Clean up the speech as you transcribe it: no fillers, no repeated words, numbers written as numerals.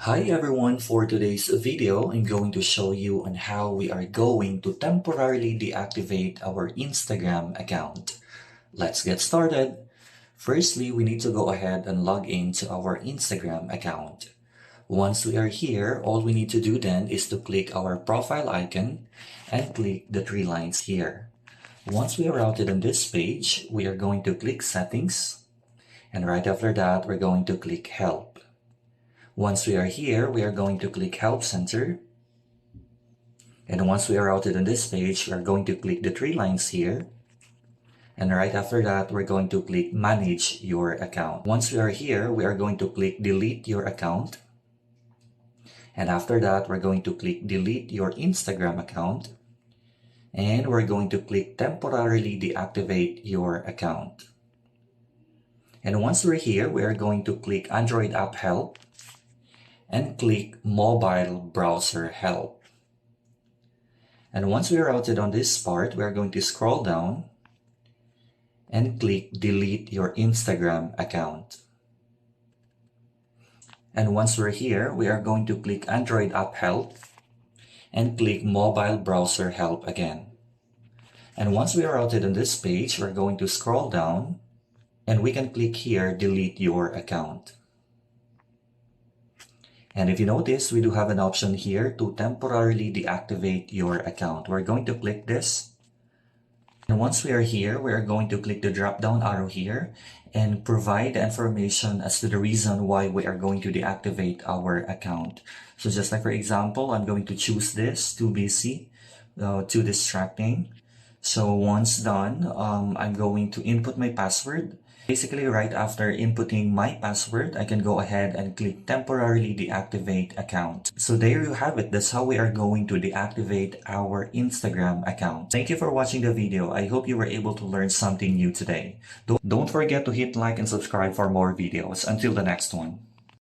Hi everyone, for today's video, I'm going to show you on how we are going to temporarily deactivate our Instagram account. Let's get started. Firstly, we need to go ahead and log into our Instagram account. Once we are here, all we need to do then is to click our profile icon and click the three lines here. Once we are routed on this page, we are going to click Settings, and right after that, we're going to click Help. Once we are here, we are going to click Help Center. And once we are routed on this page, we are going to click the three lines here. And right after that, we're going to click Manage Your Account. Once we are here, we are going to click Delete Your Account. And after that, we're going to click Delete Your Instagram account. And we're going to click Temporarily Deactivate Your Account. And once we're here, we are going to click Android App Help and click Mobile Browser Help. And once we are routed on this part, we are going to scroll down and click Delete Your Instagram account. And once we're here, we are going to click Android App Help and click Mobile Browser Help again. And once we are routed on this page, we're going to scroll down and we can click here, Delete Your Account. And if you notice, we do have an option here to temporarily deactivate your account. We're going to click this. And once we are here, we are going to click the drop-down arrow here and provide the information as to the reason why we are going to deactivate our account. So just like for example, I'm going to choose this, too busy, too distracting. So once done, I'm going to input my password. Basically, right after inputting my password, I can go ahead and click Temporarily Deactivate Account. So there you have it. That's how we are going to deactivate our Instagram account. Thank you for watching the video. I hope you were able to learn something new today. Don't forget to hit like and subscribe for more videos. Until the next one.